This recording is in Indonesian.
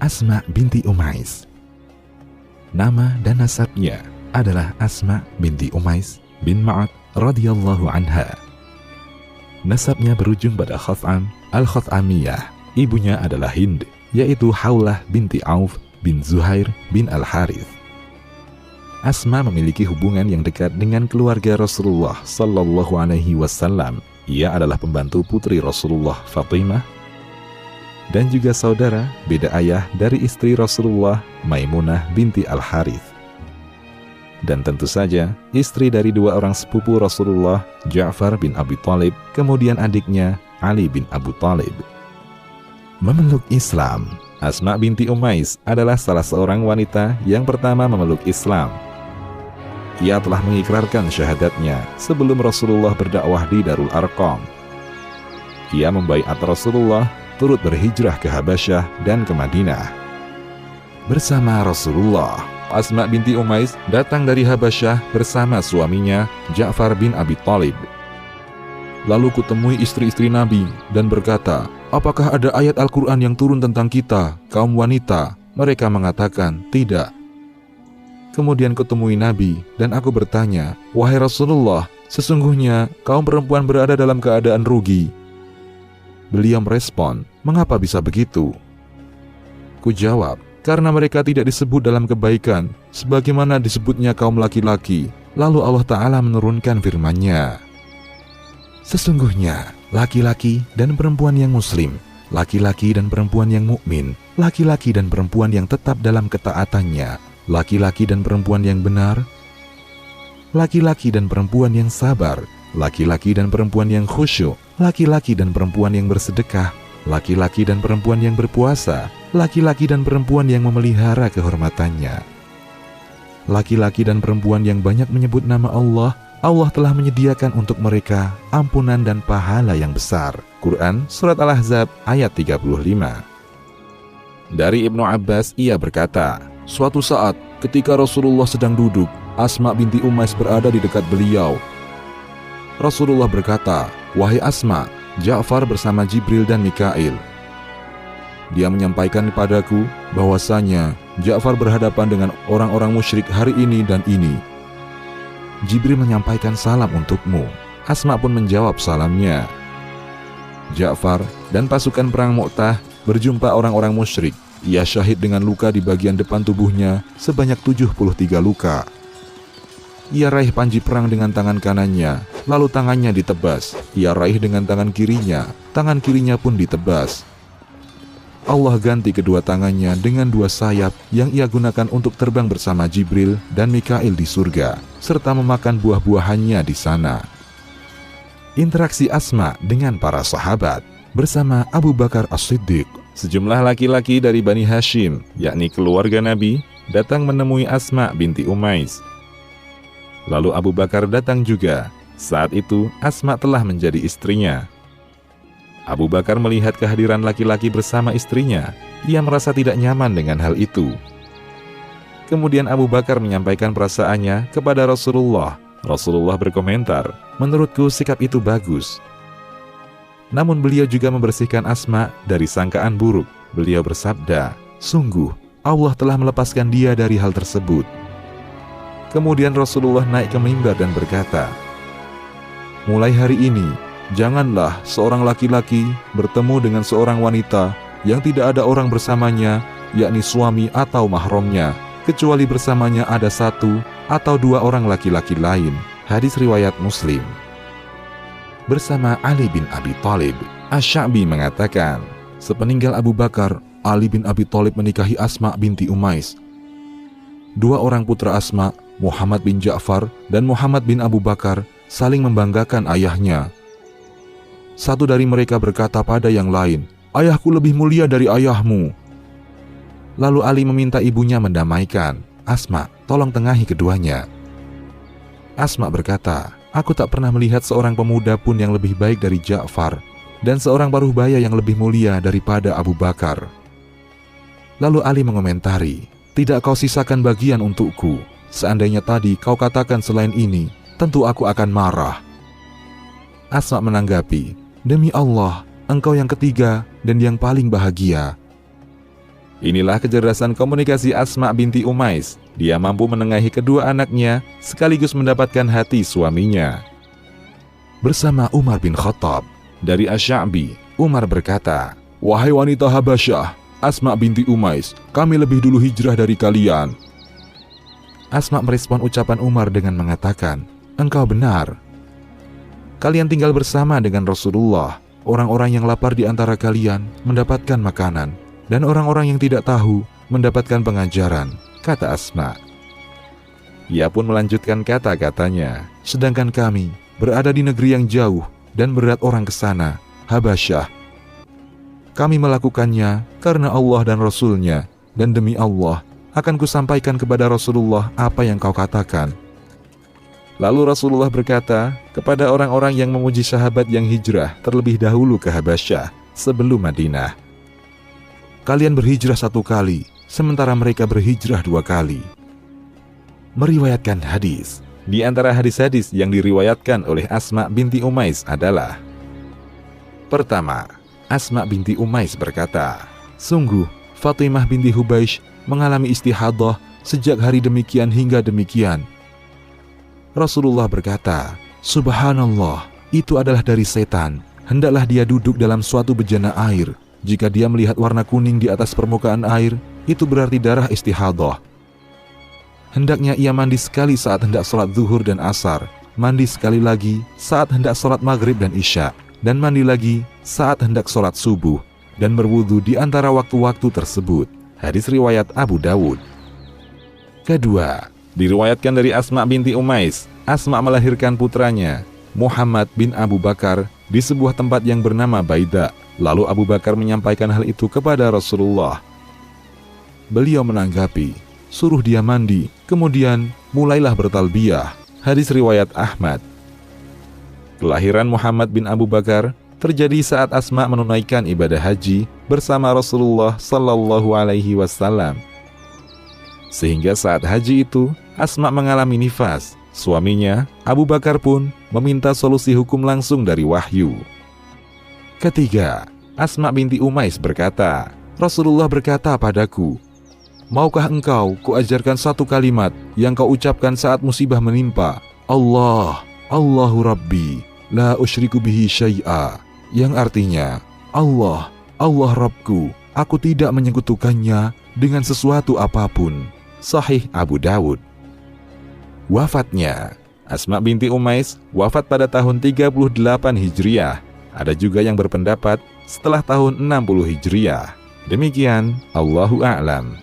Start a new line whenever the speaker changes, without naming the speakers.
Asma binti Umais. Nama dan nasabnya adalah Asma binti Umais bin Ma'ad radhiyallahu anha. Nasabnya berujung pada Khath'am al-Khath'amiyah. Ibunya adalah Hind, yaitu Haulah binti Auf bin Zuhair bin Al-Harith. Asma memiliki hubungan yang dekat dengan keluarga Rasulullah sallallahu alaihi wasallam. Ia adalah pembantu putri Rasulullah Fatimah dan juga saudara beda ayah dari istri Rasulullah Maimunah binti Al-Harith. Dan tentu saja istri dari dua orang sepupu Rasulullah, Ja'far bin Abi Thalib, kemudian adiknya Ali bin Abu Thalib. Memeluk Islam. Asma binti Umais adalah salah seorang wanita yang pertama memeluk Islam. Ia telah mengikrarkan syahadatnya sebelum Rasulullah berdakwah di Darul Arqam. Ia membaiat Rasulullah turut berhijrah ke Habasyah dan ke Madinah. Bersama Rasulullah, Asma binti Umais datang dari Habasyah bersama suaminya Ja'far bin Abi Thalib. Lalu kutemui istri-istri Nabi dan berkata, "Apakah ada ayat Al-Quran yang turun tentang kita, kaum wanita?" Mereka mengatakan, "Tidak." Kemudian kutemui Nabi dan aku bertanya, "Wahai Rasulullah, sesungguhnya kaum perempuan berada dalam keadaan rugi." Beliau merespon, "Mengapa bisa begitu?" Ku jawab, "Karena mereka tidak disebut dalam kebaikan sebagaimana disebutnya kaum laki-laki." Lalu Allah Ta'ala menurunkan firman-Nya, "Sesungguhnya laki-laki dan perempuan yang muslim, laki-laki dan perempuan yang mukmin, laki-laki dan perempuan yang tetap dalam ketaatannya, laki-laki dan perempuan yang benar, laki-laki dan perempuan yang sabar, laki-laki dan perempuan yang khusyuk, laki-laki dan perempuan yang bersedekah, laki-laki dan perempuan yang berpuasa, laki-laki dan perempuan yang memelihara kehormatannya, laki-laki dan perempuan yang banyak menyebut nama Allah. Allah telah menyediakan untuk mereka ampunan dan pahala yang besar." Quran Surat Al-Ahzab ayat 35. Dari Ibnu Abbas, ia berkata, "Suatu saat ketika Rasulullah sedang duduk, Asma binti Umais berada di dekat beliau. Rasulullah berkata, 'Wahai Asma, Ja'far bersama Jibril dan Mikail.' Dia menyampaikan kepadaku bahwasanya Ja'far berhadapan dengan orang-orang musyrik hari ini dan ini. Jibril menyampaikan salam untukmu." Asma pun menjawab salamnya. Ja'far dan pasukan perang Mu'tah berjumpa orang-orang musyrik. Ia syahid dengan luka di bagian depan tubuhnya sebanyak 73 luka. Ia raih panji perang dengan tangan kanannya, lalu tangannya ditebas. Ia raih dengan tangan kirinya pun ditebas. Allah ganti kedua tangannya dengan dua sayap yang ia gunakan untuk terbang bersama Jibril dan Mikail di surga, serta memakan buah-buahannya di sana. Interaksi Asma dengan para sahabat. Bersama Abu Bakar As-Siddiq, sejumlah laki-laki dari Bani Hashim, yakni keluarga Nabi, datang menemui Asma binti Umais. Lalu Abu Bakar datang juga. Saat itu Asma telah menjadi istrinya. Abu Bakar melihat kehadiran laki-laki bersama istrinya. Ia merasa tidak nyaman dengan hal itu. Kemudian Abu Bakar menyampaikan perasaannya kepada Rasulullah. Rasulullah berkomentar, "Menurutku sikap itu bagus." Namun beliau juga membersihkan Asma dari sangkaan buruk. Beliau bersabda, "Sungguh, Allah telah melepaskan dia dari hal tersebut." Kemudian Rasulullah naik ke mimbar dan berkata, "Mulai hari ini, janganlah seorang laki-laki bertemu dengan seorang wanita yang tidak ada orang bersamanya, yakni suami atau mahramnya, kecuali bersamanya ada satu atau dua orang laki-laki lain." Hadis riwayat Muslim. Bersama Ali bin Abi Thalib, Asy-Sya'bi mengatakan, sepeninggal Abu Bakar, Ali bin Abi Thalib menikahi Asma binti Umais. Dua orang putra Asma, Muhammad bin Ja'far dan Muhammad bin Abu Bakar, saling membanggakan ayahnya. Satu dari mereka berkata pada yang lain, "Ayahku lebih mulia dari ayahmu." Lalu Ali meminta ibunya mendamaikan. "Asma, tolong tengahi keduanya." Asma berkata, "Aku tak pernah melihat seorang pemuda pun yang lebih baik dari Ja'far, dan seorang paruhbaya yang lebih mulia daripada Abu Bakar." Lalu Ali mengomentari, "Tidak kau sisakan bagian untukku. Seandainya tadi kau katakan selain ini, tentu aku akan marah." Asma menanggapi, "Demi Allah, engkau yang ketiga dan yang paling bahagia." Inilah kecerdasan komunikasi Asma binti Umais. Dia mampu menengahi kedua anaknya sekaligus mendapatkan hati suaminya. Bersama Umar bin Khattab, dari Asy-Sya'bi, Umar berkata, "Wahai wanita Habasyah, Asma binti Umais, kami lebih dulu hijrah dari kalian." Asma merespon ucapan Umar dengan mengatakan, "Engkau benar. Kalian tinggal bersama dengan Rasulullah. Orang-orang yang lapar di antara kalian mendapatkan makanan, dan orang-orang yang tidak tahu mendapatkan pengajaran," kata Asma. Ia pun melanjutkan kata-katanya, "Sedangkan kami berada di negeri yang jauh dan berat orang ke sana, Habasyah. Kami melakukannya karena Allah dan Rasul-Nya, dan demi Allah akan kusampaikan kepada Rasulullah apa yang kau katakan." Lalu Rasulullah berkata kepada orang-orang yang memuji sahabat yang hijrah terlebih dahulu ke Habasyah sebelum Madinah, "Kalian berhijrah 1 kali, sementara mereka berhijrah 2 kali." Meriwayatkan hadis. Di antara hadis-hadis yang diriwayatkan oleh Asma binti Umais adalah: pertama, Asma binti Umais berkata, "Sungguh, Fatimah binti Hubaish mengalami istihadah sejak hari demikian hingga demikian." Rasulullah berkata, "Subhanallah, itu adalah dari setan. Hendaklah dia duduk dalam suatu bejana air. Jika dia melihat warna kuning di atas permukaan air, itu berarti darah istihadah. Hendaknya ia mandi sekali saat hendak sholat zuhur dan asar, mandi sekali lagi saat hendak sholat maghrib dan isya, dan mandi lagi saat hendak sholat subuh, dan berwudu di antara waktu-waktu tersebut." Hadis riwayat Abu Dawud. Kedua, diriwayatkan dari Asma binti Umais. Asma melahirkan putranya, Muhammad bin Abu Bakar, di sebuah tempat yang bernama Baida. Lalu Abu Bakar menyampaikan hal itu kepada Rasulullah. Beliau menanggapi, "Suruh dia mandi, kemudian mulailah bertalbiyah." Hadis riwayat Ahmad. Kelahiran Muhammad bin Abu Bakar terjadi saat Asma menunaikan ibadah haji bersama Rasulullah Sallallahu Alaihi Wasallam. Sehingga saat haji itu, Asma mengalami nifas. Suaminya, Abu Bakar pun meminta solusi hukum langsung dari wahyu. Ketiga, Asma binti Umais berkata, "Rasulullah berkata padaku, 'Maukah engkau kuajarkan satu kalimat yang kau ucapkan saat musibah menimpa? Allah, Allahu Rabbi, la usyriku bihi syai'a,' yang artinya, Allah, Allah Rabbku, aku tidak menyekutukannya dengan sesuatu apapun." Sahih Abu Dawud. Wafatnya, Asma binti Umais wafat pada tahun 38 Hijriah. Ada juga yang berpendapat setelah tahun 60 Hijriah. Demikian, Allahu a'lam.